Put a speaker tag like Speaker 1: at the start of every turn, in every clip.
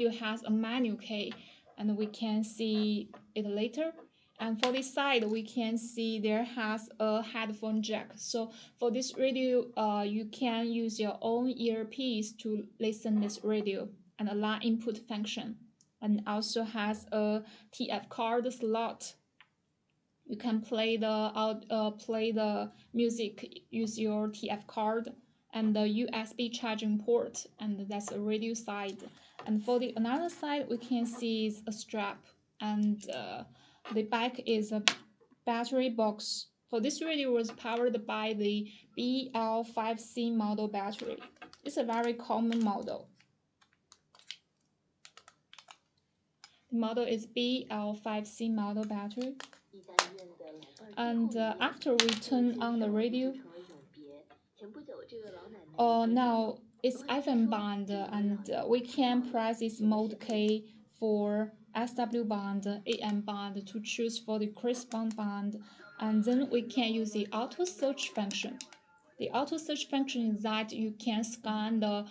Speaker 1: it has a manual key, and we can see it later. And for this side, we can see there has a headphone jack. So for this radio, you can use your own earpiece to listen this radio, and a line input function, and also has a TF card slot. You can play the music, use your TF card, and the USB charging port, and that's a radio side. And for the another side, we can see is a strap, and the back is a battery box. For this radio was powered by the BL5C model battery. It's a very common model. The model is BL5C model battery. And after we turn on the radio, now it's FM band, and we can press this mode key for SW band, AM band to choose for the corresponding band, and then we can use the auto search function. The auto search function is that you can scan the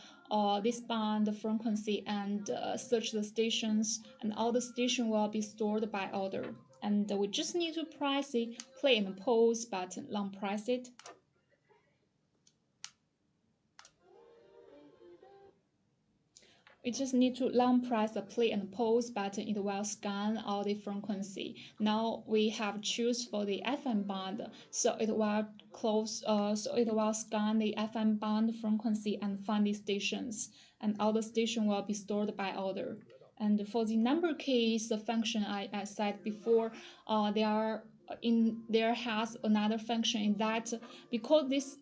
Speaker 1: this band frequency and search the stations, and all the station will be stored by order. And we just need to press the play and pause button, long press it. We just need to long press the play and pause button. It will scan all the frequency. Now we have choose for the FM band, so it will scan the FM band frequency and find the stations, and all the station will be stored by order. And for the number keys, the function I said before, there has another function in that, because this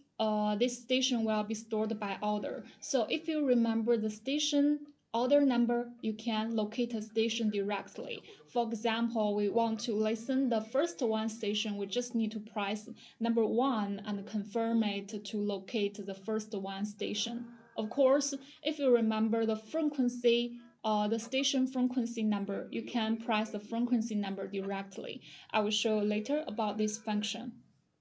Speaker 1: station will be stored by order. So if you remember the station order number, you can locate a station directly. For example, we want to listen the first one station, we just need to press number 1 and confirm it to locate the first one station. Of course, if you remember the frequency, the station frequency number, you can press the frequency number directly. I will show later about this function.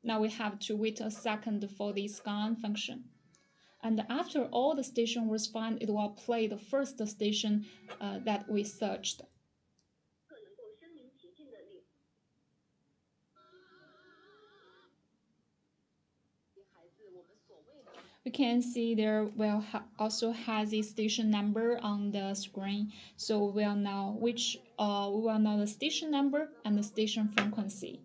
Speaker 1: Now we have to wait a second for the scan function. And after all the station was found, it will play the first station that we searched. We can see there will also has a station number on the screen, so we will know the station number and the station frequency.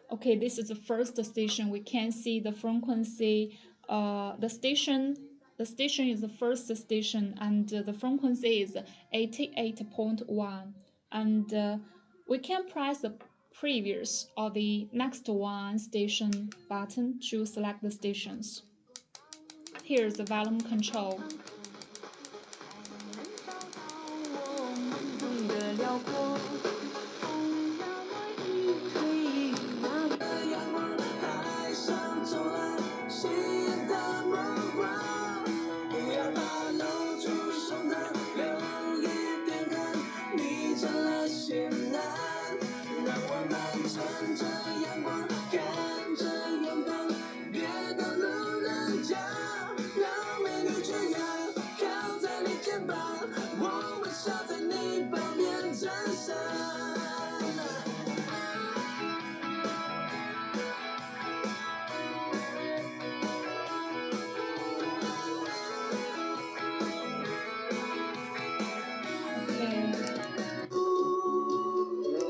Speaker 1: Okay, this is the first station. We can see the frequency. The station is the first station, and the frequency is 88.1. And we can press the previous or the next one station button to select the stations. Here's the volume control.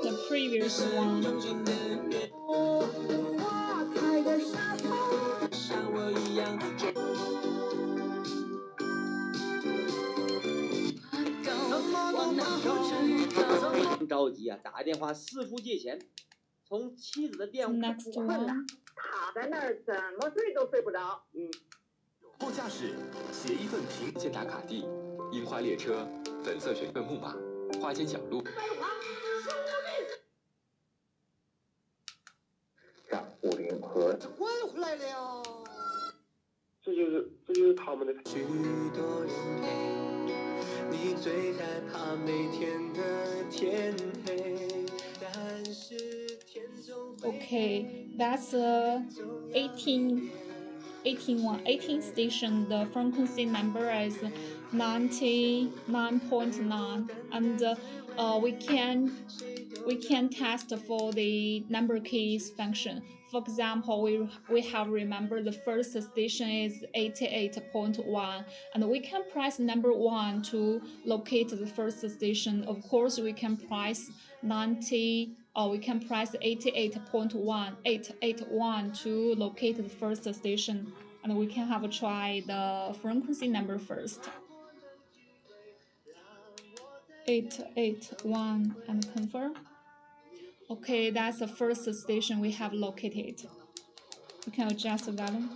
Speaker 1: The previous one.
Speaker 2: 着急啊，打电话四处借钱，从妻子的电话。
Speaker 1: Next one.
Speaker 3: 躺在那儿怎么睡都睡不着。
Speaker 4: 副驾驶写一份信达卡地，樱花列车，粉色选份木马，花间小路。
Speaker 5: 550和
Speaker 3: 换回来了。
Speaker 5: 这就是他们的。
Speaker 6: 许多人陪你最害怕每天的天黑，但是天总。
Speaker 1: Okay, that's 18 station. The frequency number is 99.9, and we can test for the number keys function. For example, we have remembered the first station is 88.1, and we can press number 1 to locate the first station. Of course, we can press 90, or we can press 88.1 to locate the first station, and we can have a try the frequency number first. 881 and confirm. Okay, that's the first station we have located. You can adjust the value.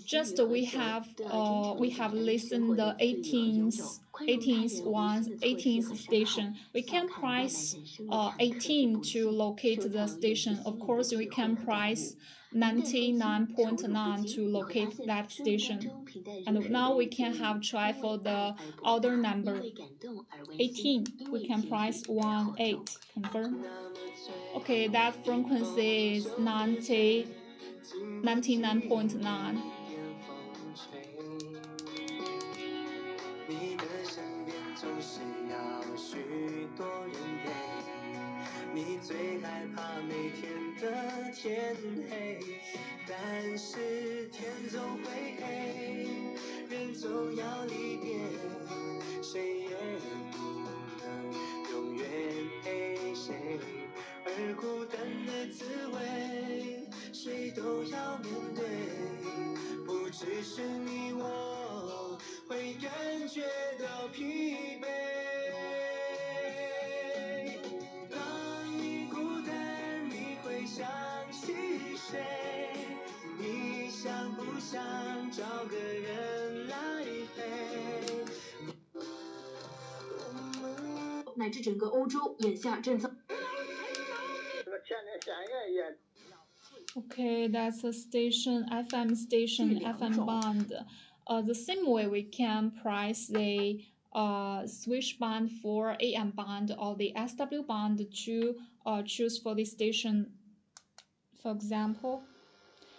Speaker 1: Just we have listened the 18th station. We can press 18 to locate the station. Of course, we can press 99.9 to locate that station. And now we can have try for the other number 18. We can press 18 confirm. Okay, that frequency is 99.9.
Speaker 6: 你的身边总是要许多人陪，你最害怕每天的天黑，但是天总会黑，人总要离别，谁也不能永远陪谁，而孤单的滋味，谁都要面对，不只是你我会感觉到疲惫。当你孤单，你会想起谁？你想不想找个人来陪？
Speaker 7: 乃至整个欧洲眼下正遭。
Speaker 1: Okay, that's a station, FM station, FM band. The same way we can price the switch band for AM band or the SW band to choose for the station. For example,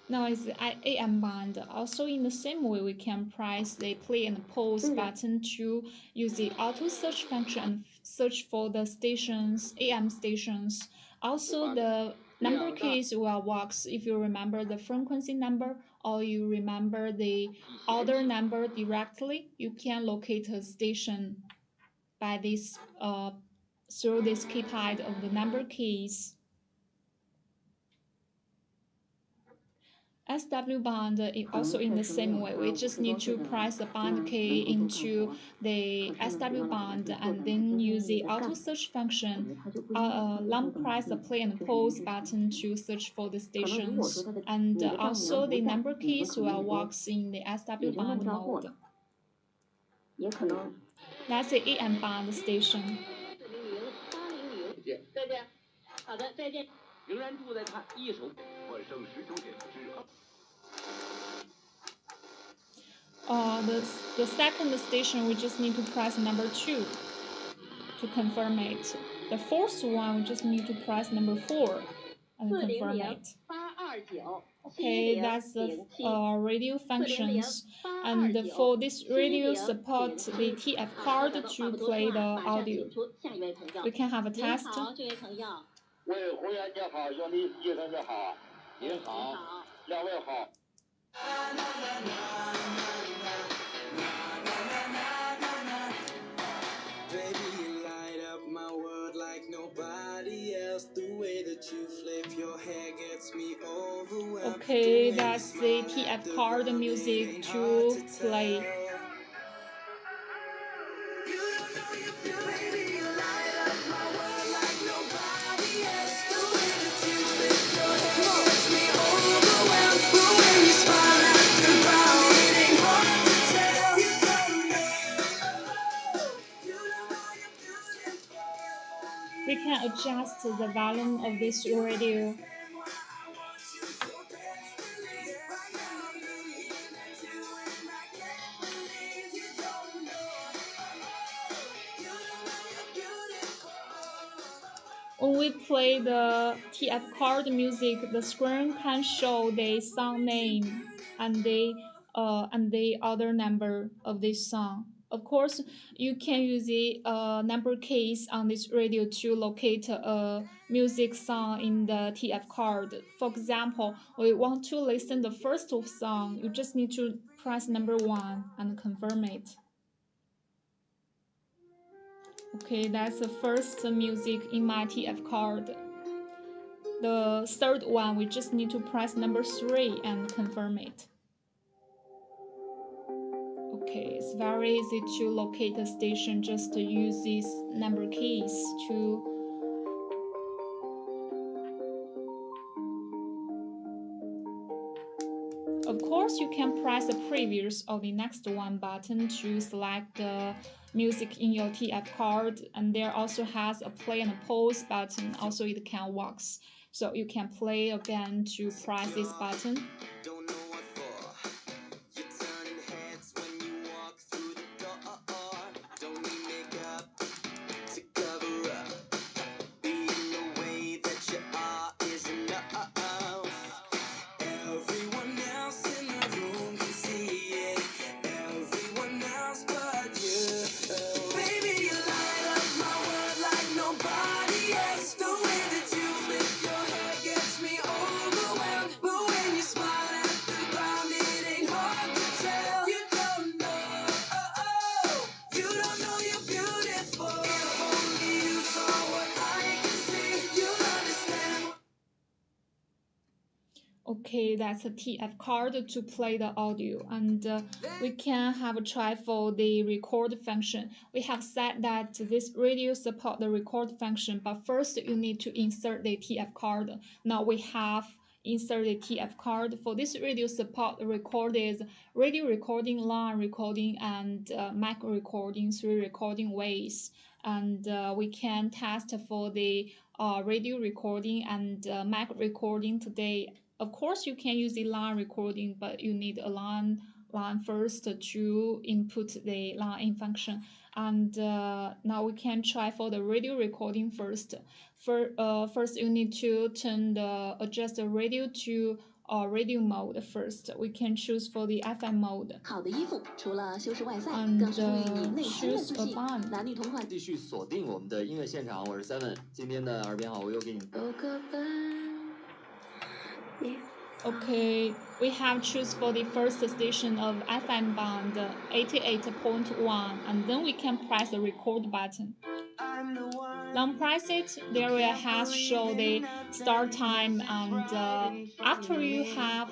Speaker 1: now it's the AM band. Also, in the same way, we can press the play and pause button to use the auto search function and search for the stations, AM stations. Also, the number keys will work if you remember the frequency number or you remember the other number directly. You can locate a station by this through this keypad of the number keys. SW band is also in the same way. We just need to press the band key into the SW band and then use the auto search function. Long press the play and pause button to search for the stations. And also the number keys will work in the SW band mode. That's the AM band station.
Speaker 2: 再见。好的，再见。仍然住在他一手。晚上19点至。
Speaker 1: The second station, we just need to press number 2 to confirm it. The fourth one, we just need to press number 4 and confirm it. Okay, that's the radio functions. And for this radio support the TF card to play the audio. We can have a test.
Speaker 8: 喂，胡员你好，用你医生你好，您好，两位好。
Speaker 6: Baby, you light up my world like nobody else. The way that you flip your hair gets me overwhelmed.
Speaker 1: Okay, that's the TF card music to play. We can adjust the volume of this radio. When we play the TF card music, the screen can show the song name and the and the other number of this song. Of course, you can use the number keys on this radio to locate a music song in the TF card. For example, we want to listen the first song. You just need to press number 1 and confirm it. Okay, that's the first music in my TF card. The third one, we just need to press number 3 and confirm it. Okay, it's very easy to locate the station. Just use these number keys to. Of course, you can press the previous or the next one button to select the music in your TF card, and there also has a play and a pause button. Also, it can work, so you can play again to press this button. Okay, that's a TF card to play the audio, and we can have a try for the record function. We have said that this radio support the record function, but first you need to insert the TF card. Now we have inserted TF card. For this radio support, the record is radio recording, line recording, and mic recording, 3 recording ways. And we can test for the radio recording and mic recording today. Of course, you can use the line recording, but you need a line first to input the line in function. And now we can try for the radio recording first. First, you need to adjust the radio to radio mode first. We can choose for the FM mode.
Speaker 7: 好的衣服除了修饰外在，
Speaker 1: And
Speaker 7: 更是赋予你内心的
Speaker 1: choose
Speaker 7: 自
Speaker 1: a
Speaker 7: 信。
Speaker 1: band.
Speaker 7: 男女同款。
Speaker 9: 继续锁定我们的音乐现场，我是 Seven。今天的耳边好，我又给你。
Speaker 1: Okay, we have choose for the first station of FM band 88.1, and then we can press the record button. Long press it, there will has show the start time, and after you have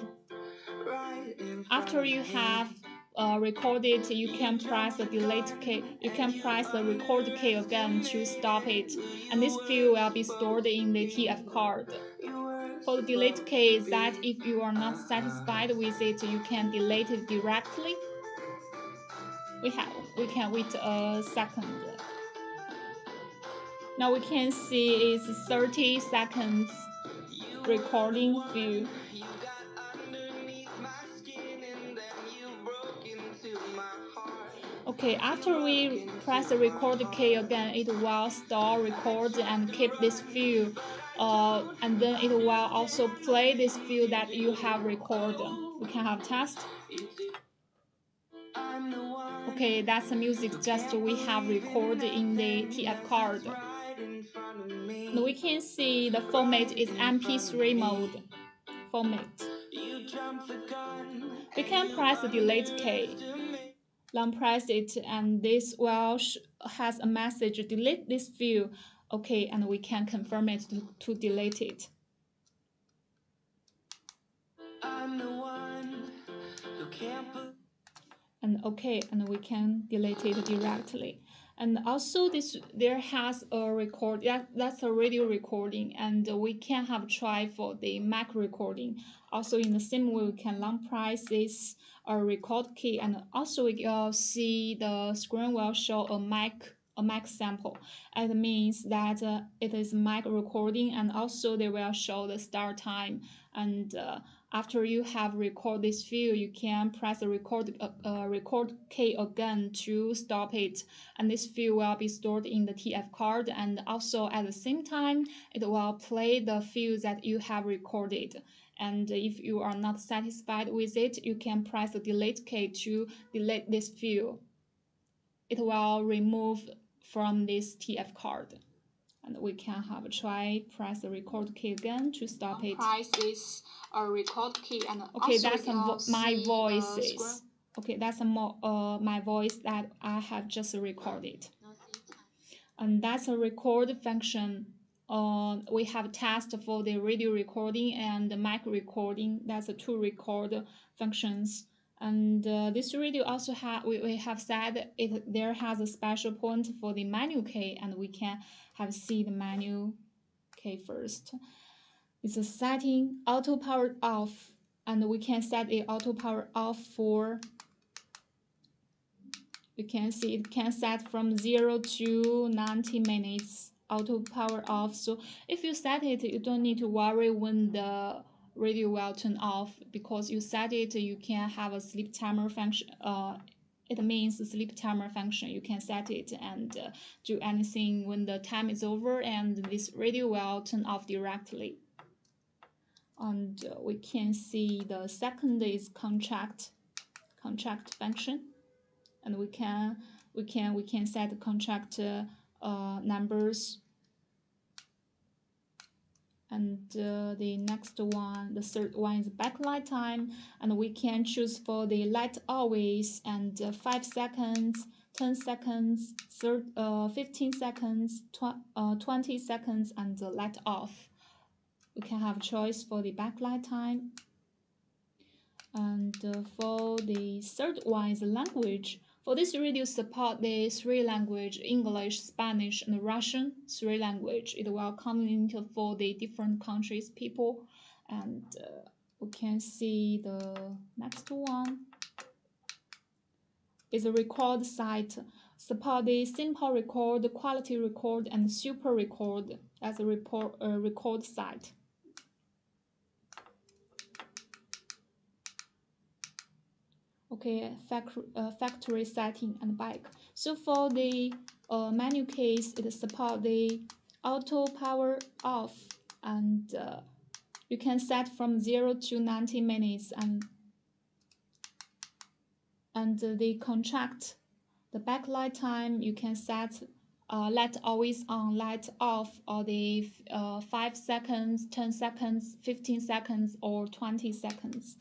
Speaker 1: recorded, you can press the delete key. You can press the record key again to stop it, and this field will be stored in the TF card. For the delete key is that if you are not satisfied with it, you can delete it directly. We can wait a second. Now we can see it's 30 seconds recording view. Okay, after we press the record key again, it will store, record, and keep this view. And then it will also play this view that you have recorded. We can have test. Okay, that's the music just we have recorded in the TF card. And we can see the format is MP3 mode format. We can press the delete key. Long press it, and this will has a message, delete this view. Okay, and we can confirm it to delete it. And okay, and we can delete it directly. And also there has a record, that's a radio recording, and we can have try for the mic recording. Also in the same way, we can long press this record key, and also we will see the screen will show a mic sample. It means that it is mic recording, and also they will show the start time. And after you have recorded this view, you can press the record key again to stop it, and this view will be stored in the TF card, and also at the same time it will play the view that you have recorded. And if you are not satisfied with it, you can press the delete key to delete this field. It will remove from this TF card. And we can have a try, press the record key again to stop it.
Speaker 7: Press this record key and
Speaker 1: okay,
Speaker 7: also
Speaker 1: that's my voices. Okay, that's my voice that I have just recorded. And that's a record function. We have test for the radio recording and the mic recording. That's the two record functions. And this radio also we have said there has a special point for the menu key, and we can have see the menu key first. It's a setting auto power off, and we can set the auto power off for. You can see it can set from 0 to 90 minutes auto power off. So if you set it, you don't need to worry when the radio will turn off, because you set it, you can have a sleep timer function. It means the sleep timer function. You can set it and do anything when the time is over, and this radio will turn off directly. And we can see the second is contract function. And we can set the contract numbers. And the next one, the third one is backlight time, and we can choose for the light always and 5 seconds, 10 seconds, 15 seconds, 20 seconds, and light off. We can have choice for the backlight time. And for the third one is language. For this radio support the 3 language, English, Spanish, and Russian, 3 language. It will communicate for the different countries people. And we can see the next one is a record site. Support the simple record, quality record, and super record as a record site. Okay, factory setting and back. So for the menu case, it supports the auto power off, and you can set from 0 to 90 minutes, and the contract, the backlight time, you can set light always on, light off, or the 5 seconds, 10 seconds, 15 seconds, or 20 seconds.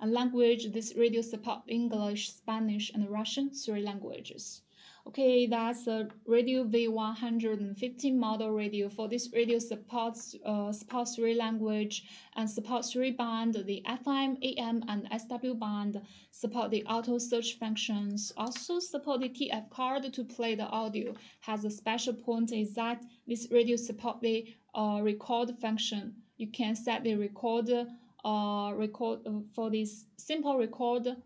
Speaker 1: And language, this radio supports English, Spanish, and Russian, 3 languages. Okay, that's a radio V115 model radio. For this radio supports 3 language and supports 3 band, the FM, AM, and SW band, support the auto search functions, also support the TF card to play the audio. Has a special point is that this radio support the record function. You can set the record for this simple record,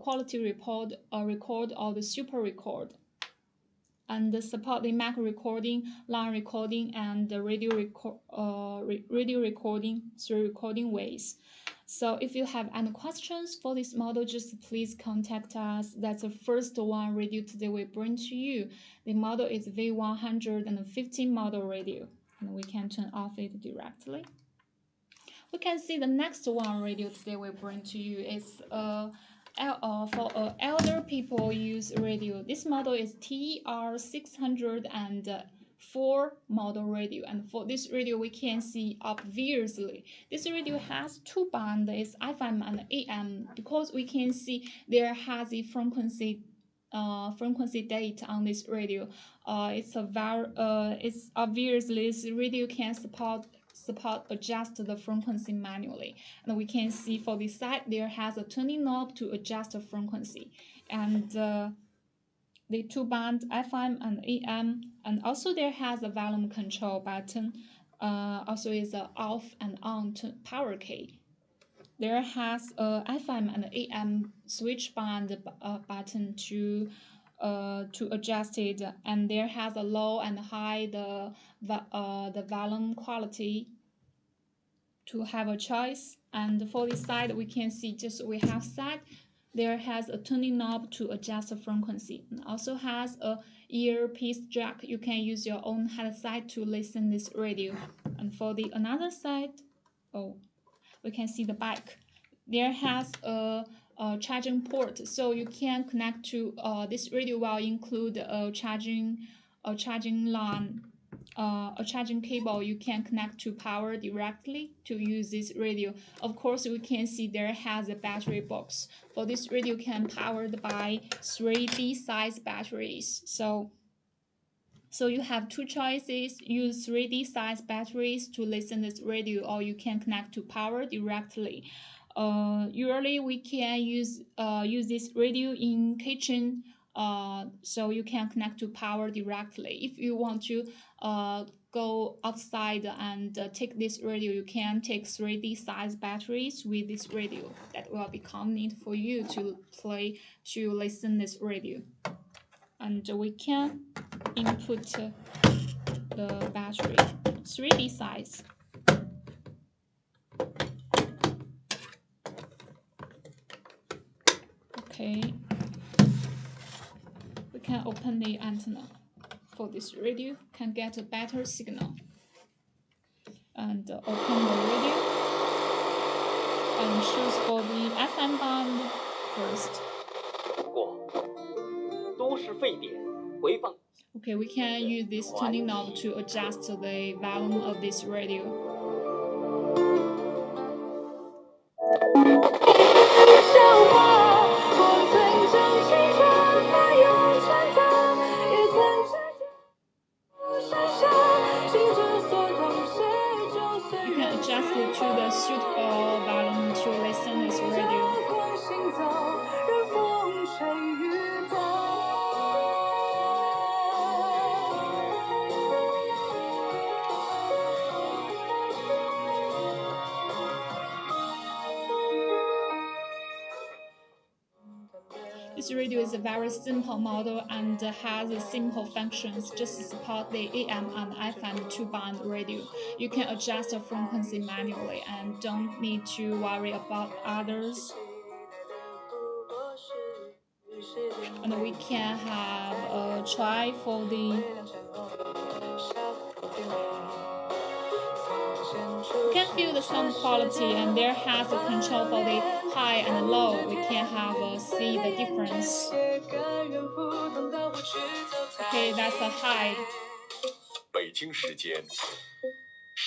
Speaker 1: quality record, or the super record, and support the mic recording, line recording, and the radio recording 3 recording ways. So if you have any questions for this model, just please contact us. That's the first one radio today we bring to you. The model is V115 model radio, and we can turn off it directly. We can see the next one radio today we bring to you is for elder people use radio. This model is TR604 model radio, and for this radio we can see obviously this radio has 2 bands, is FM and AM, because we can see there has a frequency date on this radio. It's obviously this radio can support adjust the frequency manually, and we can see for the side there has a tuning knob to adjust the frequency, and the 2 band FM and AM, and also there has a volume control button, also is a off and on power key. There has a FM and AM switch band button to adjust it, and there has a low and high the volume quality to have a choice. And for this side we can see just we have set there has a tuning knob to adjust the frequency, and also has a earpiece jack. You can use your own headset to listen this radio. And for the another side, we can see the back. There has a charging port, so you can connect to this radio will include a charging line, a charging cable. You can connect to power directly to use this radio. Of course, we can see there has a battery box. For this radio can powered by 3D size batteries. So you have two choices: use 3D size batteries to listen this radio, or you can connect to power directly. Usually we can use this radio in kitchen, so you can connect to power directly. If you want to go outside and take this radio, you can take 3D size batteries with this radio. That will become neat for you to listen this radio. And we can input the battery 3D size. Okay, we can open the antenna. For this radio, can get a better signal. And open the radio and choose for the FM band first. Okay, we can use this tuning knob to adjust the volume of this radio. You can adjust it to the suitable volume to listen this radio. This radio is a very simple model and has simple functions, just support the AM and FM two-band radio. You can adjust the frequency manually and don't need to worry about others. And we can have a try for the. You can feel the sound quality, and there has a control for the high and low. We can see the difference. Okay, that's a high.
Speaker 4: 北京时间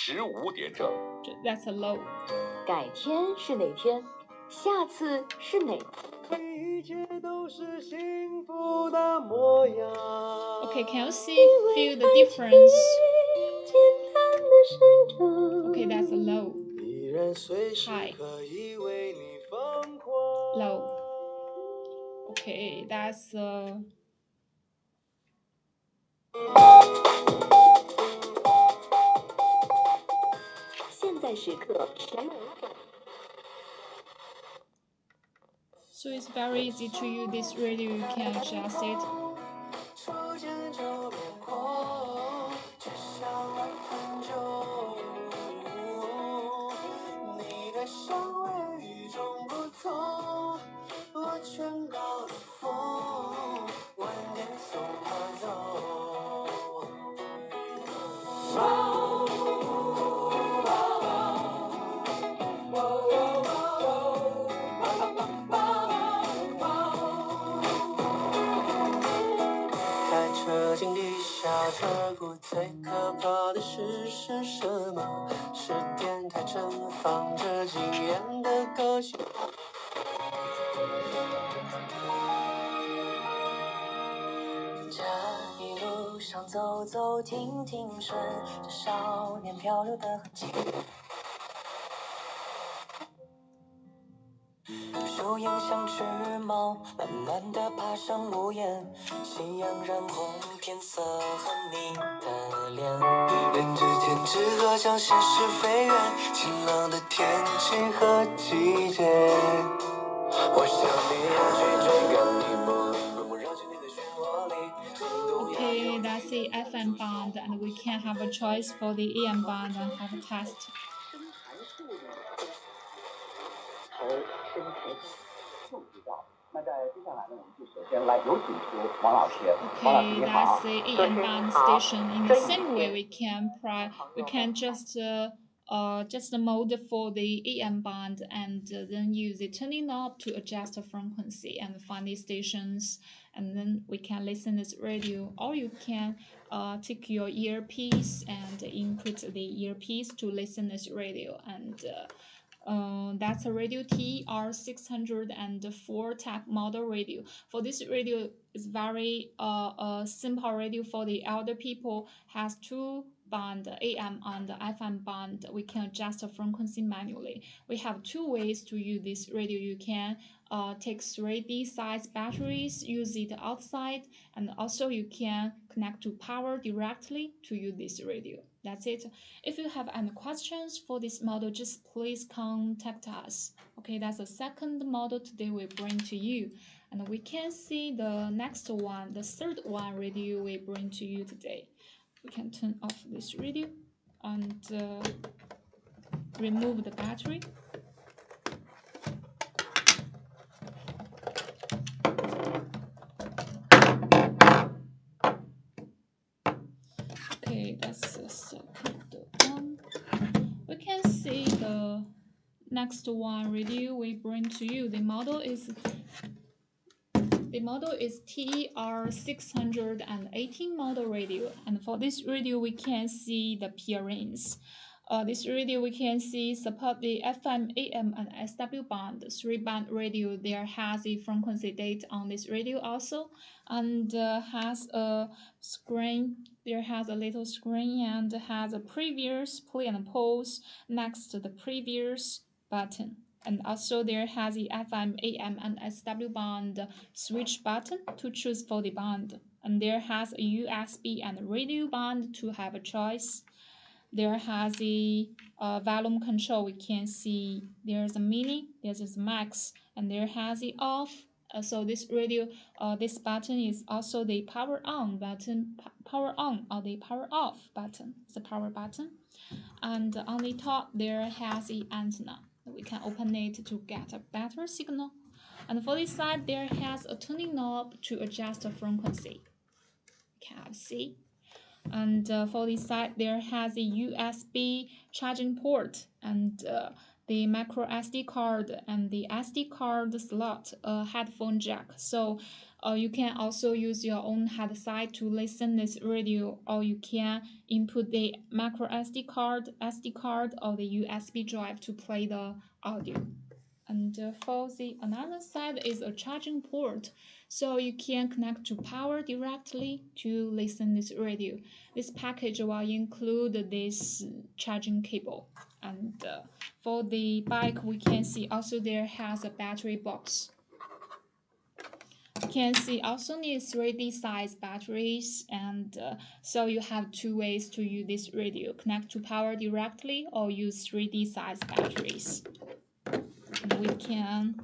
Speaker 4: 15点整。
Speaker 1: That's a low.
Speaker 10: 改天是哪天？下次是哪？
Speaker 1: Okay, can you feel the difference? Okay, that's a low. High. Low. Okay, that's a. So it's very easy to use this radio. You can adjust it. Okay, that's the FM band, and we can have a choice for the AM band and have a test. Okay, that's the AM band station. In the same way, we can just just the mode for the AM band, and then use the tuning knob to adjust the frequency and find the stations, and then we can listen this radio. Or you can take your earpiece and input the earpiece to listen this radio, and that's a radio TR604 type model radio. For this radio, is very simple radio for the elder people. Has two band, AM and FM band. We can adjust the frequency manually. We have two ways to use this radio. You can take 3D size batteries, use it outside, and also you can connect to power directly to use this radio. That's it. If you have any questions for this model, just please contact us. Okay, that's the second model today we bring to you. And we can see the next one, the third one radio we bring to you today. We can turn off this radio and remove the battery. Okay, that's the second one. We can see the next one radio we bring to you. The model is TR618 model radio, and for this radio we can see the appearance. This radio we can see support the FM, AM, and SW band, 3-band radio. There has a frequency date on this radio also, and has a screen. There has a little screen and has a previous play and pause next to the previous button. And also there has the FM, AM, and SW band switch button to choose for the band. And there has a USB and radio band to have a choice. There has a volume control. We can see there's a mini, there's a max, and there has the off. So this radio, this button is also the power on button, power on or the power off button. It's a power button. And on the top there has the antenna. We can open it to get a better signal. And for this side there has a tuning knob to adjust the frequency. You can see. And for this side there has a USB charging port and the micro SD card and the SD card slot, headphone jack. So you can also use your own headset to listen this radio, or you can input the micro SD card, or the USB drive to play the audio. And for the another side is a charging port, so you can connect to power directly to listen this radio. This package will include this charging cable. And for the bike, we can see also there has a battery box. You can see also need 3D size batteries, and so you have two ways to use this radio: connect to power directly or use 3D size batteries. We can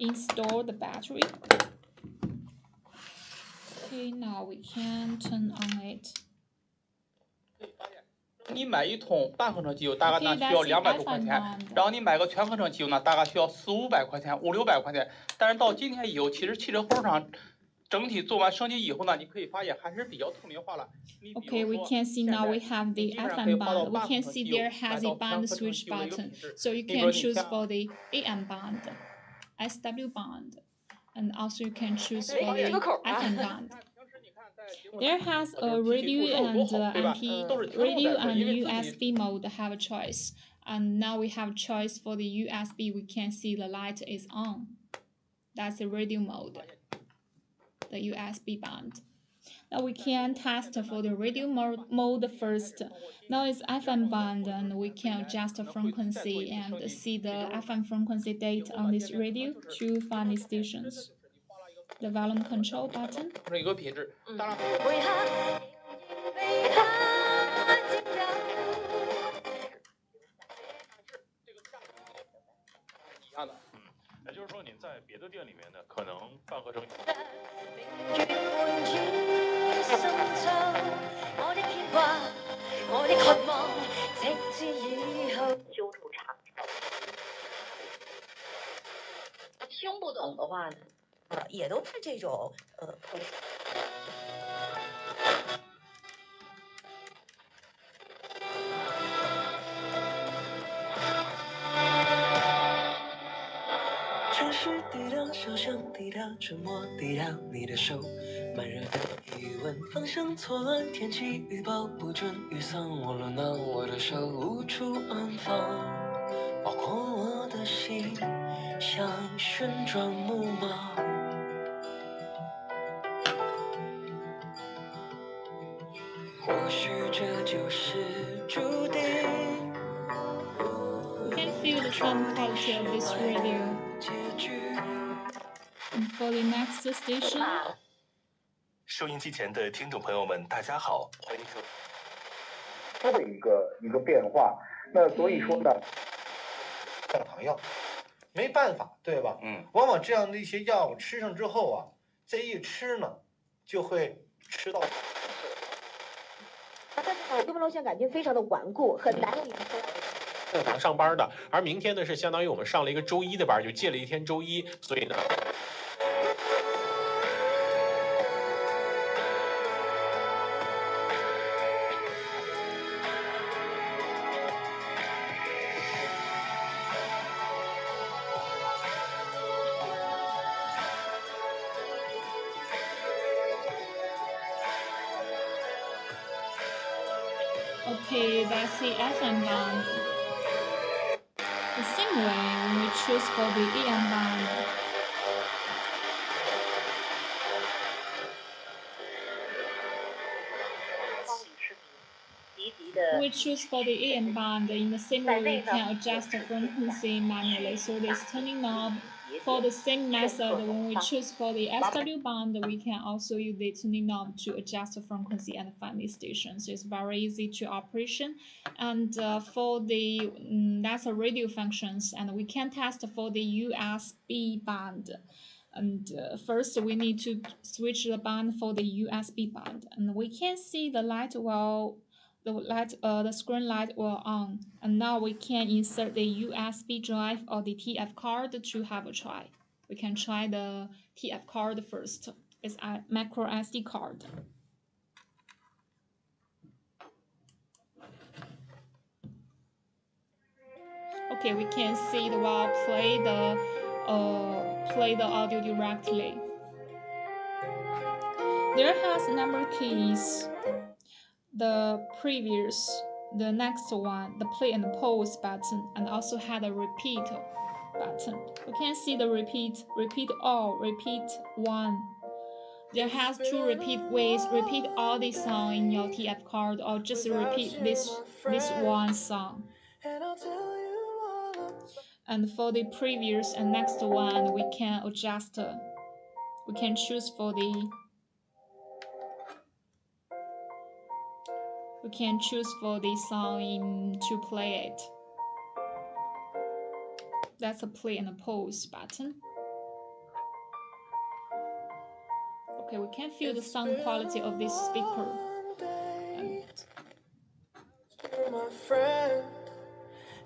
Speaker 1: install the battery. Okay, now we can turn on it.
Speaker 11: 你买一桶半合成机油大概呢需要200多块钱，然后你买个全合成机油呢大概需要400-500块钱，500-600块钱。但是到今天以后，其实汽车后上整体做完升级以后呢，你可以发现还是比较透明化了。
Speaker 1: Okay, we can see now we have the FM band. We can see there has a band switch button, so you can choose for the AM band, SW band, and also you can choose for the FM band. There has a radio and radio and USB mode have a choice. And now we have choice for the USB. We can see the light is on. That's the radio mode, the USB band. Now we can test for the radio mode first. Now it's FM band, and we can adjust the frequency and see the FM frequency date on this radio to find the stations. The volume control button.
Speaker 10: 听不懂的话呢，也都是这种
Speaker 6: 滴答，小声滴答，沉默滴答，你的手，慢热的余温，方向错乱，天气预报不准，雨伞我轮到我的手无处安放，包括我的心，像旋转木马。或许这就是注定。
Speaker 1: You can feel the sound quality of this radio. And for the next station.
Speaker 12: 收音机前的听众朋友们，大家好，欢迎收。
Speaker 5: 它的一个变化，那所以说呢，
Speaker 13: 降糖药，没办法，对吧？往往这样的一些药吃上之后啊，这一吃呢，就会吃到。
Speaker 10: 根本路线感觉非常的顽固，很难以。
Speaker 14: 正常上班的，而明天呢是相当于我们上了一个周一的班，就借了一天周一，所以呢。
Speaker 1: Okay, that's the FM band. The same way when we choose for the AM band. We choose for the AM band. In the same way, we can adjust the frequency manually. So this turning knob. For the same method, when we choose for the SW band, we can also use the tuning knob to adjust the frequency and find the station. So it's very easy to operation. And for the that's a radio functions, and we can test for the USB band. And first, we need to switch the band for the USB band, and we can see the light will. The screen light will on, and now we can insert the USB drive or the TF card to have a try. We can try the TF card first. It's a micro SD card. Okay, we can see the wall play the audio directly. There has number keys. The previous, the next one, the play and pause button, and also had a repeat button. You can see the repeat all, repeat one. There has two repeat ways, repeat all the song in your TF card, or just repeat this one song. And for the previous and next one, we can adjust. We can choose for the. We can choose for the song to play it. That's a play and a pause button. Okay, we can feel the sound quality of this speaker.
Speaker 6: You're my friend,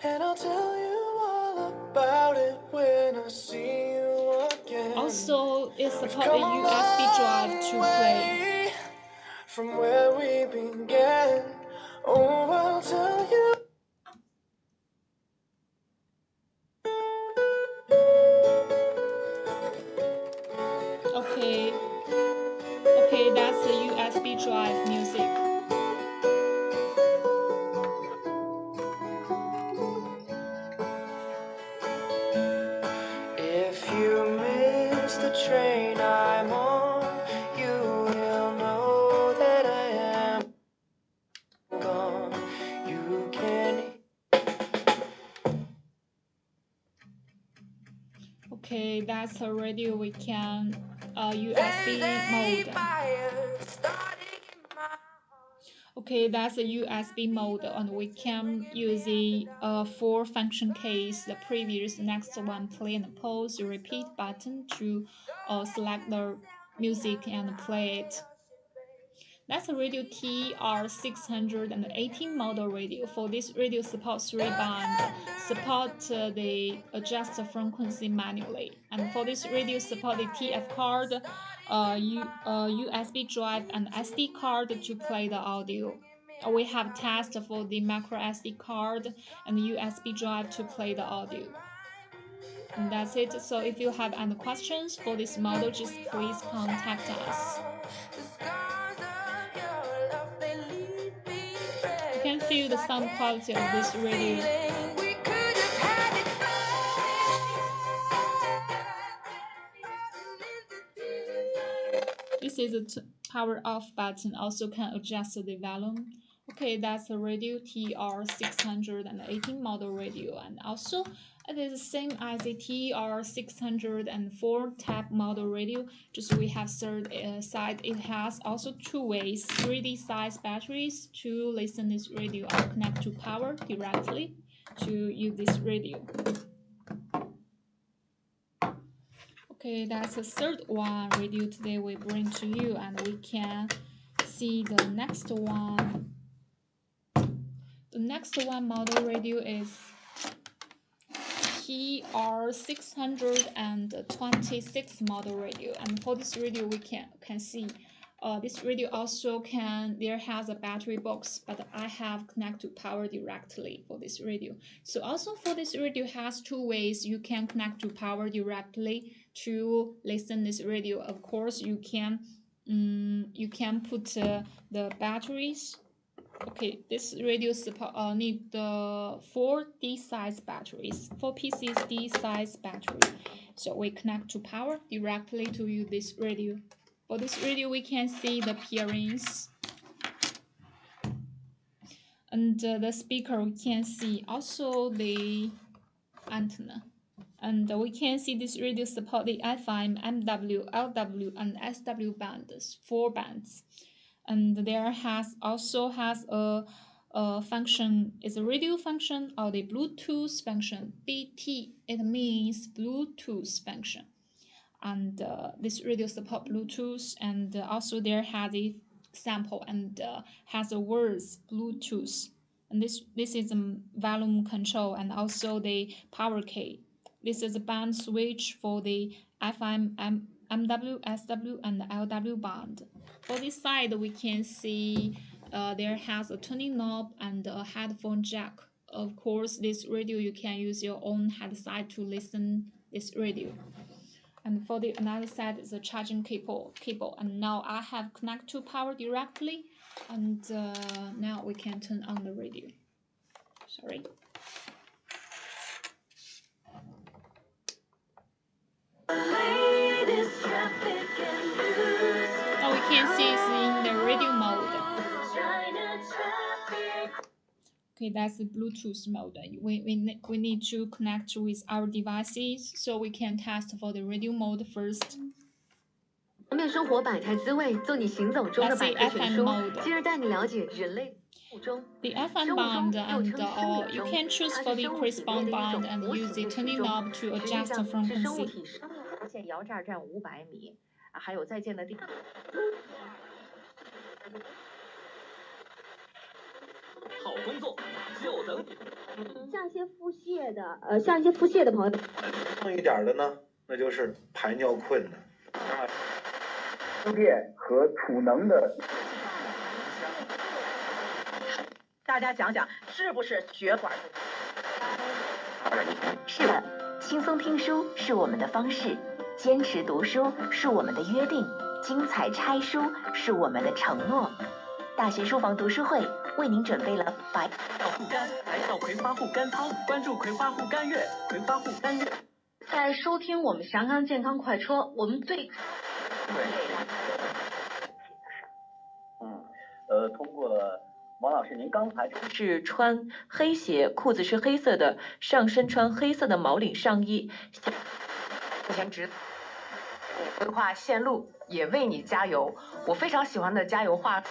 Speaker 6: and I'll tell you all about it when I see you again.
Speaker 1: Also, it supports a USB drive to play.
Speaker 6: From where we began, oh, I'll tell you.
Speaker 1: Okay, that's the USB drive music.
Speaker 6: If you miss the train I'm on, you will know that I am gone. You can.
Speaker 1: Okay, that's a radio we can USB mode. Okay, that's a USB mode, and we can use the 4 function keys, the previous, next one, play and pause, the repeat button to select the music and play it. That's a radio TR618 model radio. For this radio supports 3 band, support the adjust frequency manually. And for this radio support the TF card, USB drive and SD card to play the audio. We have test for the micro SD card and USB drive to play the audio. And that's it. So if you have any questions for this model, just please contact us. You can feel the sound quality of this radio. This is a power off button, also can adjust the volume. Okay, that's a radio TR618 model radio, and also it is the same as the TR604 type model radio. Just we have third side. It has also two ways 3D size batteries to listen this radio or connect to power directly to use this radio. Okay, that's the third one radio today we bring to you, and we can see the next one. The next one model radio is TR626 model radio, and for this radio we can see this radio also there has a battery box, but I have connect to power directly for this radio. So also for this radio has two ways you can connect to power directly to listen this radio. Of course you can put the batteries. Okay, this radio need the 4 D-size batteries, 4 pieces D-size battery. So we connect to power directly to use this radio. For this radio, we can see the peerings. And the speaker, we can see also the antenna. And we can see this radio support the FM, MW, LW, and SW bands, 4 bands. And there also has a function, is a radio function or the Bluetooth function. BT, it means Bluetooth function. And this radio support Bluetooth, and also there has a sample and has a words Bluetooth. And this is a volume control and also the power key. This is a band switch for the FM, MW, SW, and LW band. For this side, we can see there has a tuning knob and a headphone jack. Of course, this radio you can use your own headset to listen this radio. And for the another side is a charging cable. And now I have connect to power directly, and now we can turn on the radio. Sorry. Now we can see it's in the radio mode. Okay, that's the Bluetooth mode. We need to connect with our devices, so we can test for the radio mode first.
Speaker 10: 方便生活百态滋味，做你行走中的百科全书。今日带你了解人类。
Speaker 1: The FM band and you can choose for the corresponding band and use the tuning knob to adjust the frequency.
Speaker 15: 现遥栅站500米，还有在建的地。
Speaker 16: 好工作就等你。
Speaker 17: 像一些腹泻的朋友，
Speaker 13: 重一点的呢，那就是排尿困难。
Speaker 5: 输电和储能的。
Speaker 15: 大家想想，是不是血管？
Speaker 18: 是的，轻松听书是我们的方式，坚持读书是我们的约定，精彩拆书是我们的承诺。大学书房读书会为您准备了白
Speaker 16: 护肝，来到葵花护肝汤，关注葵花护肝月，葵花护肝月。
Speaker 17: 在收听我们祥康健康快车，我们最
Speaker 2: 通过。 王老师，您刚才
Speaker 19: 是穿黑鞋，裤子是黑色的，上身穿黑色的毛领上衣。
Speaker 15: 目前规划线路，也为你加油。我非常喜欢的加油话。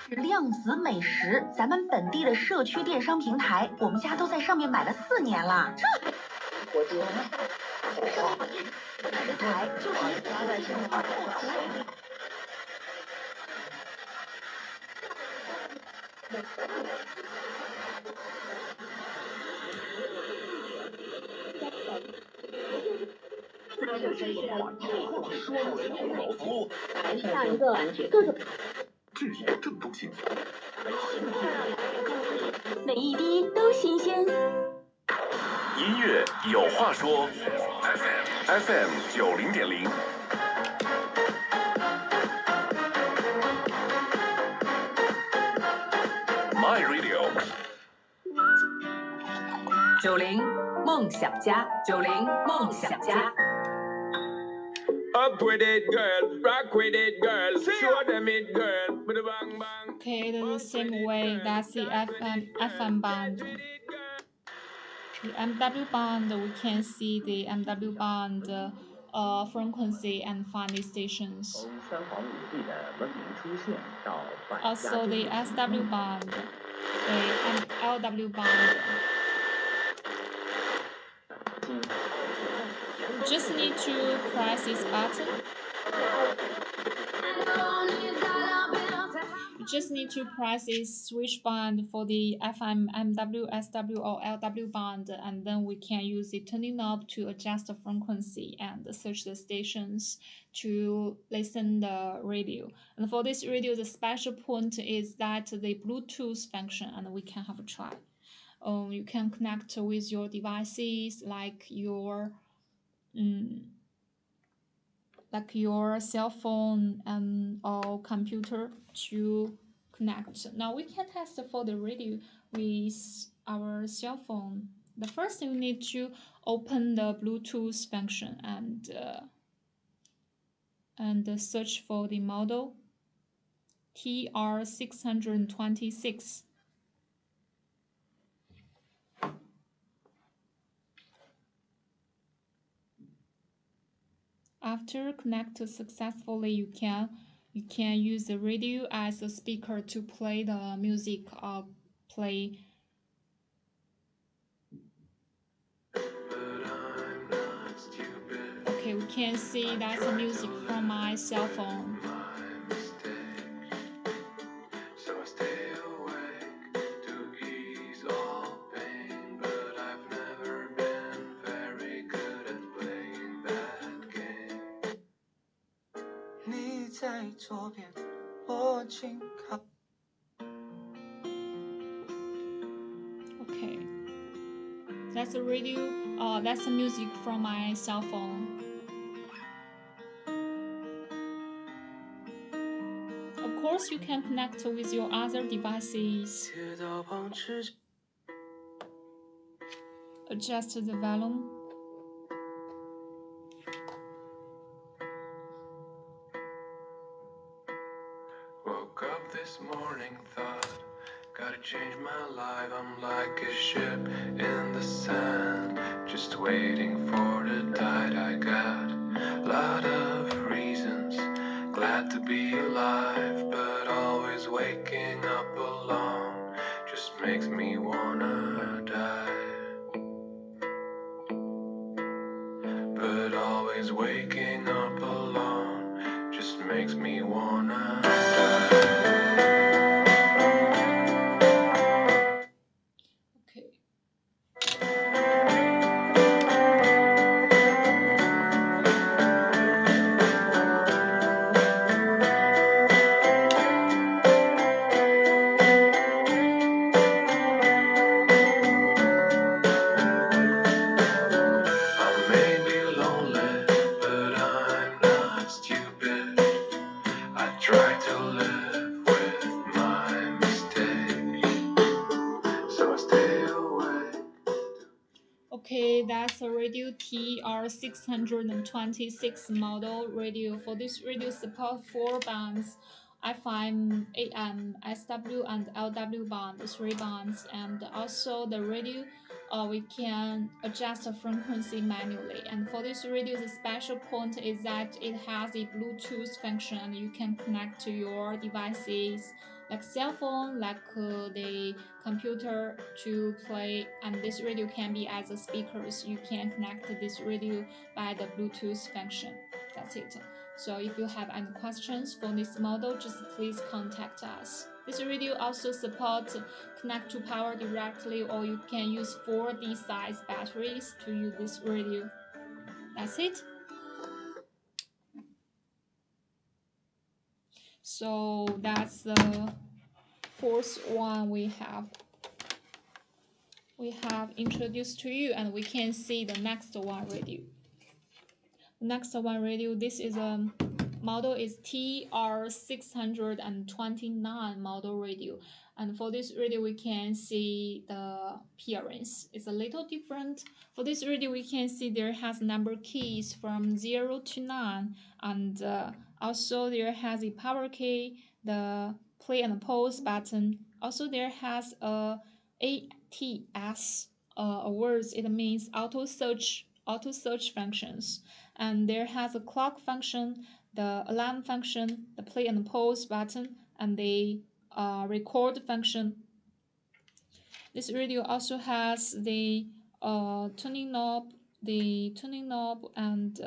Speaker 18: 量子美食，咱们本地的社区电商平台，我们家都在上面买了4年了。
Speaker 2: 我觉得。
Speaker 18: 平台就是
Speaker 17: 下一个各种
Speaker 12: 质疑正当性。
Speaker 18: 每一滴都新鲜。
Speaker 12: 音乐有话说 ，FM 90.0。My Radio。
Speaker 15: 90梦想家，90梦想家。
Speaker 6: Up with it, girl. Rock with it, girl. Show them it, girl. With a bang bang.
Speaker 1: Okay, the same way, that's the FM band. The MW band, we can see the MW band frequency and find the stations. Also the SW band, the LW band. Just need to press this button. You just need to press this switch band for the FM, MW, SW or LW band, and then we can use the tuning knob to adjust the frequency and search the stations to listen the radio. And for this radio, the special point is that the Bluetooth function, and we can have a try. You can connect with your devices like your cell phone or computer to connect. Now we can test for the radio with our cell phone. The first you need to open the Bluetooth function and search for the model TR626. After connect successfully, you can use the radio as a speaker to play the music or play. Okay, we can see that's the music from my cell phone. Okay, that's the radio. That's the music from my cell phone. Of course, you can connect with your other devices. Adjust the volume.
Speaker 6: Woke up this morning, thought, gotta change my life. I'm like a ship in the sand, just waiting for the tide. I got a lot of reasons, glad to be alive, but always waking up alone just makes me wanna die. But always waking up alone just makes me wanna die.
Speaker 1: Okay, that's a radio TR626 model radio. For this radio support 4 bands, FM, AM, SW and LW band, 3 bands, and also the radio we can adjust the frequency manually. And for this radio, the special point is that it has a Bluetooth function and you can connect to your devices like cell phone, like the computer to play, and this radio can be as a speakers. You can connect this radio by the Bluetooth function. That's it. So if you have any questions for this model, just please contact us. This radio also supports connect to power directly, or you can use 4D size batteries to use this radio. That's it. So that's the fourth one we have. we have introduced to you, and we can see the next one radio. Next one radio, this is a model is TR629 model radio, and for this radio we can see the appearance is a little different. For this radio we can see there has number keys from 0 to 9, and also there has a power key, the play and pause button. Also there has a ATS words, it means auto search functions, and there has a clock function, the alarm function, the play and pause button, and the record function. This radio also has the tuning knob, and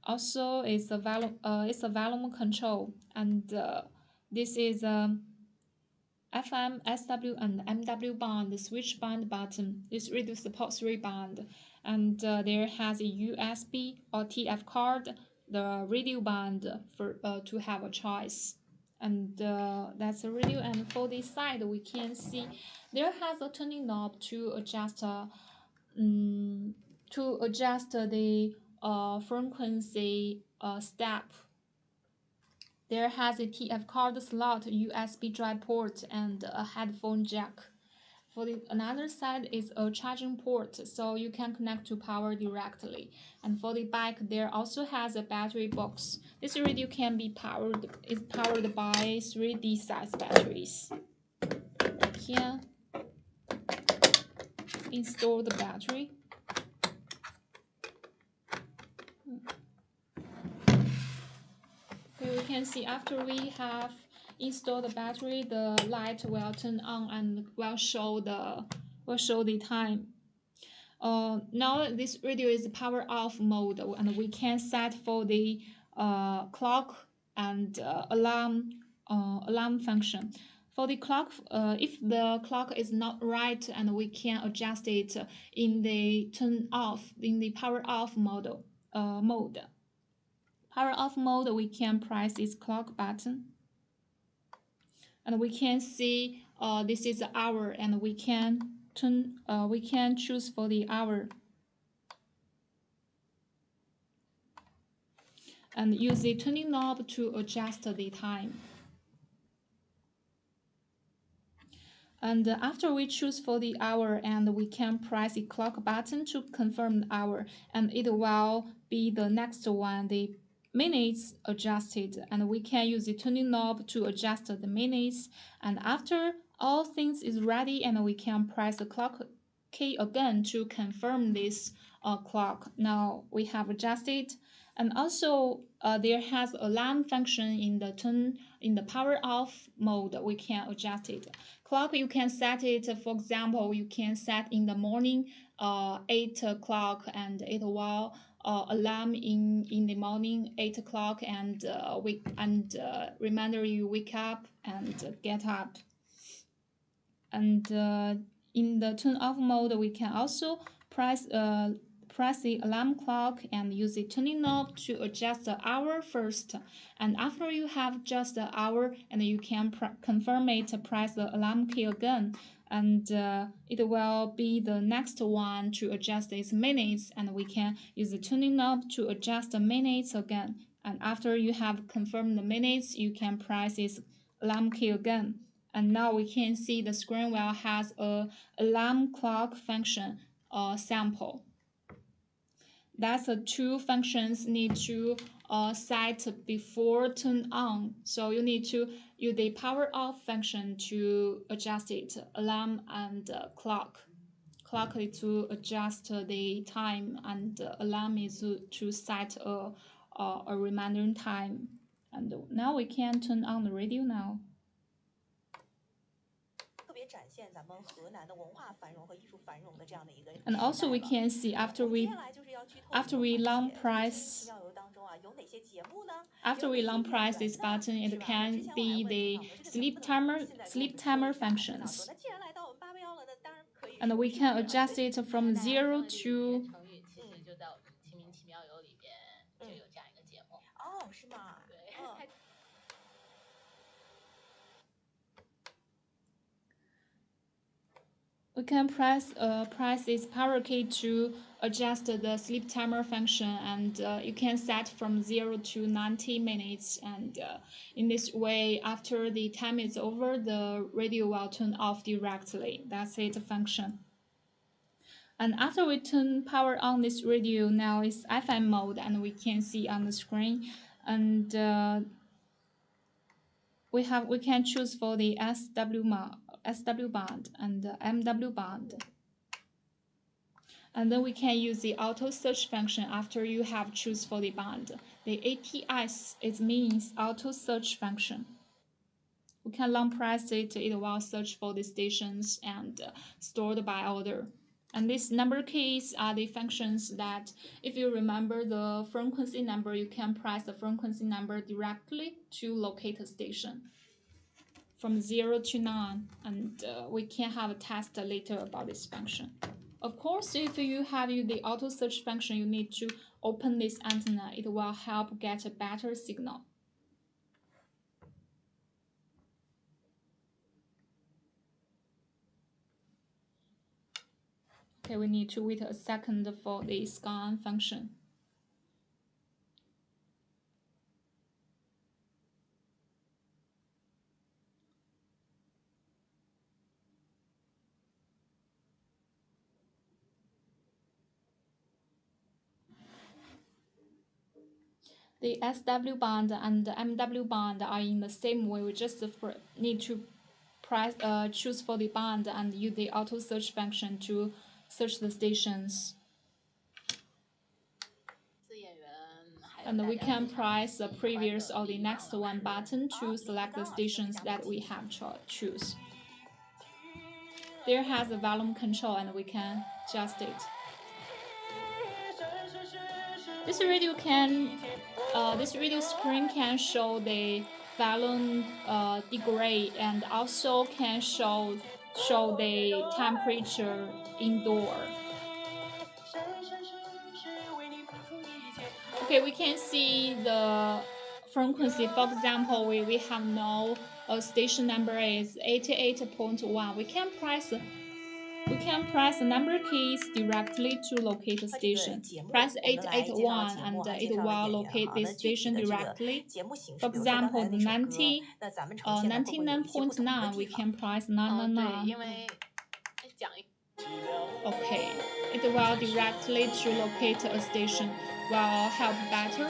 Speaker 1: also it's a volume control, and this is FM, SW, and MW band, the switch band button. This radio supports 3 band, and there has a USB or TF card, the radio band for to have a choice. And that's a radio. And for this side, we can see there has a tuning knob to adjust the frequency step. There has a TF card slot, USB drive port, and a headphone jack. For the another side is a charging port, so you can connect to power directly. And for the back, there also has a battery box. This radio can be powered by 3D size batteries. You can install the battery. Here we can see after we have installed the battery, the light will turn on and will show the time. Now this radio is power off mode, and we can set for the clock and alarm function. For the clock, if the clock is not right, and we can adjust it in the power off mode. Power off mode, we can press this clock button, and we can see this is the hour, and we can choose for the hour and use the tuning knob to adjust the time. And after we choose for the hour, and we can press the clock button to confirm the hour, and it will be the next one, the minutes adjusted, and we can use the tuning knob to adjust the minutes. And after all things is ready, and we can press the clock key again to confirm this clock. Now we have adjusted. And also there has alarm function in the power off mode. We can adjust it. Clock, you can set it, for example, you can set in the morning 8 o'clock, and it will alarm in the morning 8 o'clock, and reminder you wake up and get up. And in the turn off mode, we can also press the alarm clock and use the tuning knob to adjust the hour first. And after you have just the hour, and you can confirm it, press the alarm key again, and it will be the next one to adjust its minutes, and we can use the tuning knob to adjust the minutes again. And after you have confirmed the minutes, you can press this alarm key again. And now we can see the screen will has a alarm clock function sample. That's the 2 functions need to set before turn on. So you need to use the power off function to adjust it, alarm and clock. Clock is to adjust the time, and alarm is to set a reminder time. And now we can turn on the radio now. And also we can see after we long press this button, it can be the sleep timer functions. And we can adjust it from 0 to We can press this power key to adjust the sleep timer function, and you can set from 0 to 90 minutes. And in this way, after the time is over, the radio will turn off directly. That's its function. And after we turn power on this radio, now it's FM mode, and we can see on the screen. And we can choose for the SW band and the MW band. And then we can use the auto search function after you have choose for the band. The ATS, it means auto search function. We can long press it, it will search for the stations and stored by order. And these number keys are the functions that, if you remember the frequency number, you can press the frequency number directly to locate a station from 0 to 9. And we can have a test later about this function. Of course, if you have the auto search function, you need to open this antenna. It will help get a better signal. Okay, we need to wait a second for the scan function. The SW band and the MW band are in the same way. We just need to press, choose for the band and use the auto search function to search the stations. And we can press the previous or the next one button to select the stations that we have choose. There has a volume control, and we can adjust it. This radio screen can show the volume degree, and also can show the temperature indoor. Okay, we can see the frequency. For example, we have now station number is 88.1. We can press the number keys directly to locate the station. Press 881 and it will locate the station directly. For example, the 99.9, we can press 999. Okay, it will directly to locate a station. Will help better.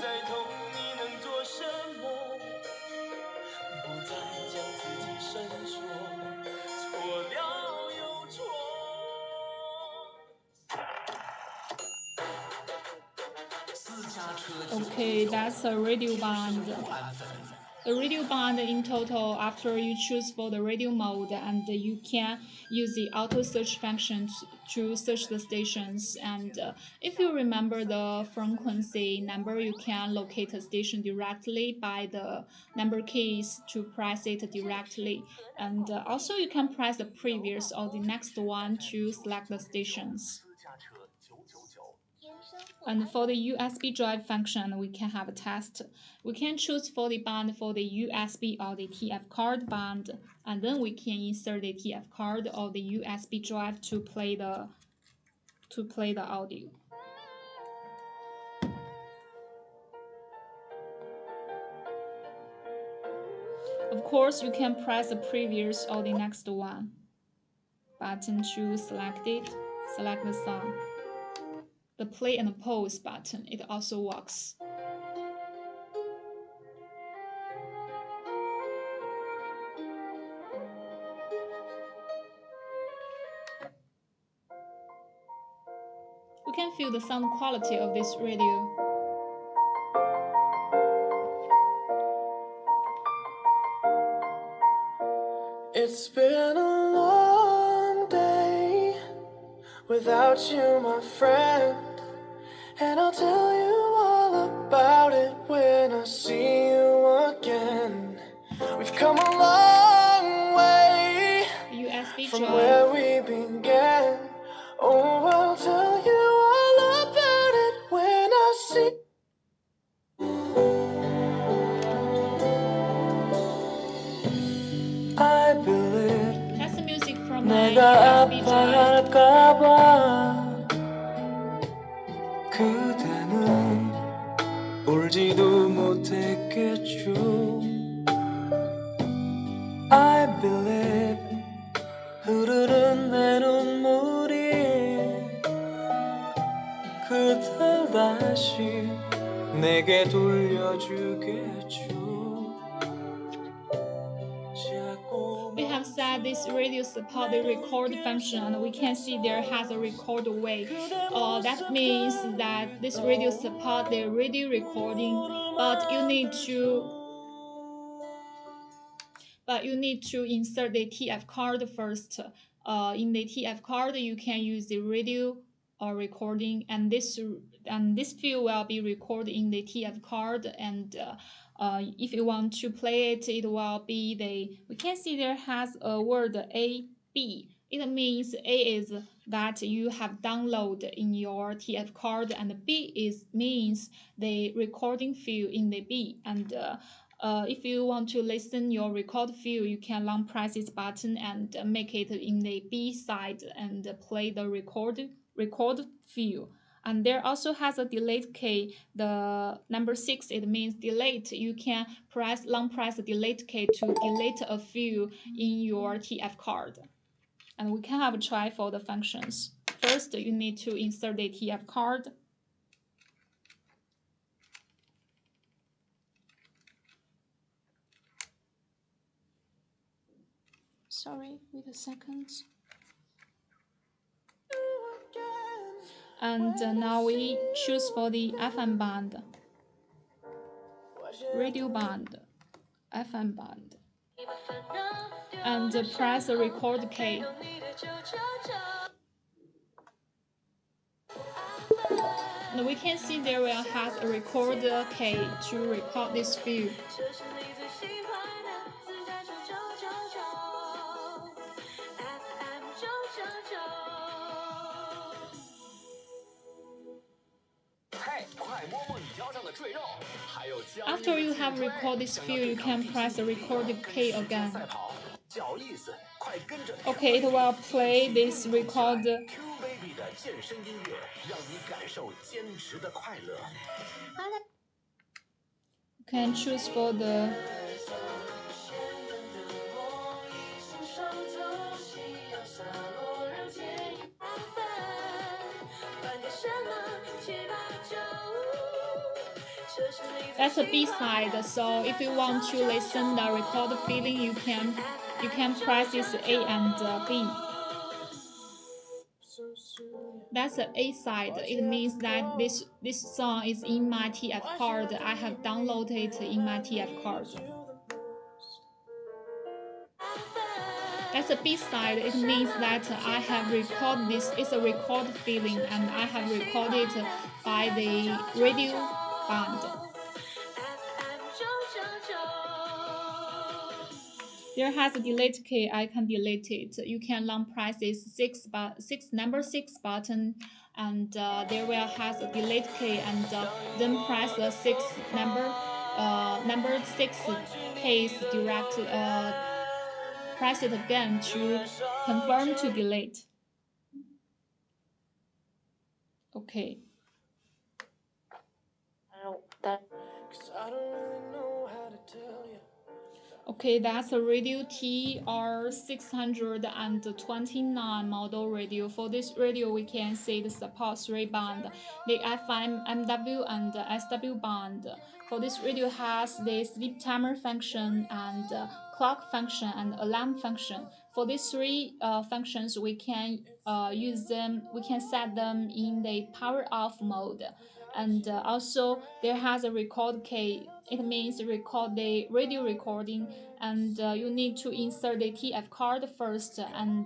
Speaker 1: Okay, that's a radio band. The radio band in total, after you choose for the radio mode, and you can use the auto search function to search the stations. And if you remember the frequency number, you can locate a station directly by the number keys to press it directly. And also you can press the previous or the next one to select the stations. And for the USB drive function, we can have a test. We can choose for the band for the USB or the TF card band, and then we can insert the TF card or the USB drive to play the audio. Of course, you can press the previous or the next one button to select it, select the song. The play and pause button, it also works. We can feel the sound quality of this radio.
Speaker 6: It's been a long day without you, my friend, and I'll tell you all about it when I see you again. We've come a long way from where we began. Oh, I'll tell you all about it when I see. I believe
Speaker 1: that's the music from my USB drive.
Speaker 6: 그대는 울지도 못했겠죠. I believe 흐르는 내 눈물이 그댈 다시 내게 돌려주겠죠.
Speaker 1: We have said this radio support the record function, and we can see there has a record way. That means that this radio support the radio recording, but you need to insert the TF card first. In the TF card, you can use the radio recording, and this field will be recorded in the TF card. And if you want to play it, it will be we can see there has a word A B. It means A is that you have downloaded in your TF card, and B means the recording field in the B. And if you want to listen your record field, you can long press this button and make it in the B side and play the record field. And there also has a delete key. The number 6, it means delete. You can long press the delete key to delete a field in your TF card. And we can have a try for the functions. First, you need to insert the TF card. Sorry, wait a second. And now we choose for the FM band, radio band, FM band, and press the record key. And we can see there will have a record key to record this field. After you have recorded this field, you can press the record key again. Okay, it will play this record. You can choose for the that's a B side. So if you want to listen the record feeling, you can press this A and B. That's the A side. It means that this song is in my TF card. I have downloaded it in my TF card. That's a B side. It means that I have recorded this. It's a record feeling, and I have recorded by the radio band. There has a delete key. I can delete it. You can long press this number 6 button, and there will has a delete key, and then press the number 6 keys directly. Press it again to confirm to delete. Okay. Okay, that's a radio TR629 model radio. For this radio, we can see the support 3 band, the FM, MW, and the SW band. For this radio has the sleep timer function and clock function and alarm function. For these 3 functions, we can use them. We can set them in the power off mode. And also there has a record key. It means record the radio recording, and you need to insert the TF card first, and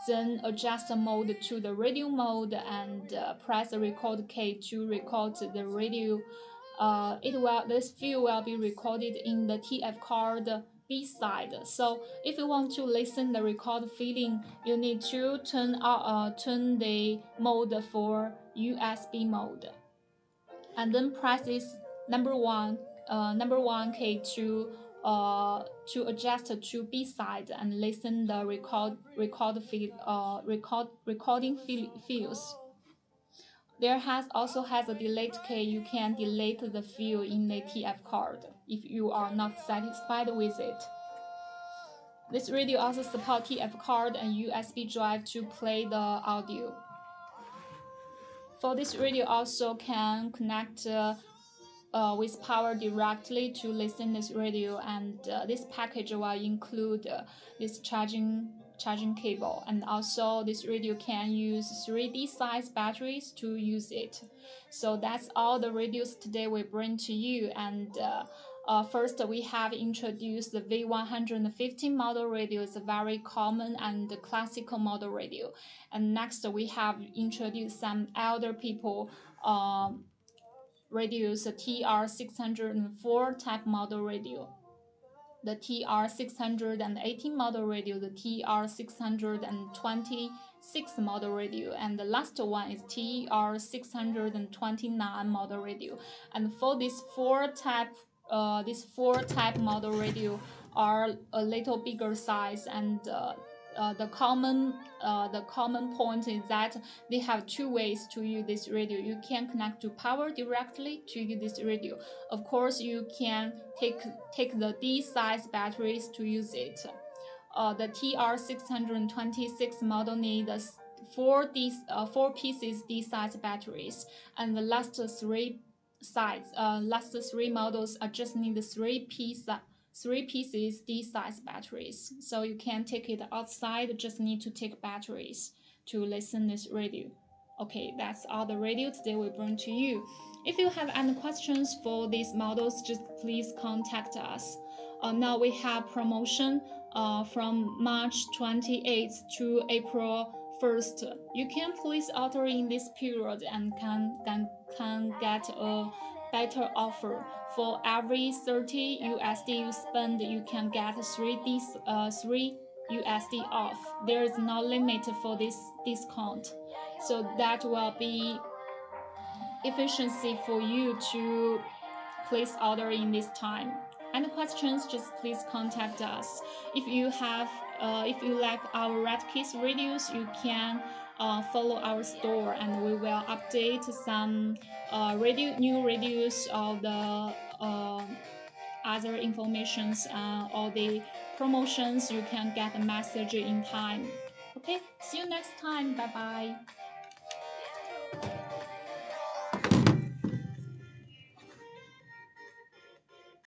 Speaker 1: then adjust the mode to the radio mode, and press the record key to record the radio. This field will be recorded in the TF card B side. So if you want to listen the record feeling, you need to turn the mode for USB mode, and then press this number one key to adjust to B side and listen the recording fields. There also has a delete key. You can delete the field in the TF card if you are not satisfied with it. This radio also supports TF card and USB drive to play the audio. For this radio also can connect with power directly to listen this radio, and this package will include this charging cable, and also this radio can use 3D size batteries to use it. So that's all the radios today we bring to you. And first we have introduced the V115 model radio. It's a very common and classical model radio. And next we have introduced some elder people radios, the TR604 type model radio, the TR618 model radio, the TR626 model radio, and the last one is TR629 model radio. And for these four type model radio are a little bigger size, and the common point is that they have two ways to use this radio. You can connect to power directly to use this radio. Of course, you can take the D size batteries to use it. The TR626 model needs four pieces D size batteries, and the last three models just need three pieces D-size batteries. So you can take it outside, just need to take batteries to listen this radio. Okay, that's all the radio today we bring to you. If you have any questions for these models, just please contact us. Now we have promotion from March 28th to April 1st. You can please order in this period and can get a better offer. For every 30 USD you spend, you can get 3 USD off. There is no limit for this discount, so that will be efficiency for you to place order in this time. Any questions, just please contact us. If you like our Retekess radios, you can follow our store, and we will update some new radios or the other informations or the promotions. You can get a message in time. Okay, see you next time. Bye bye.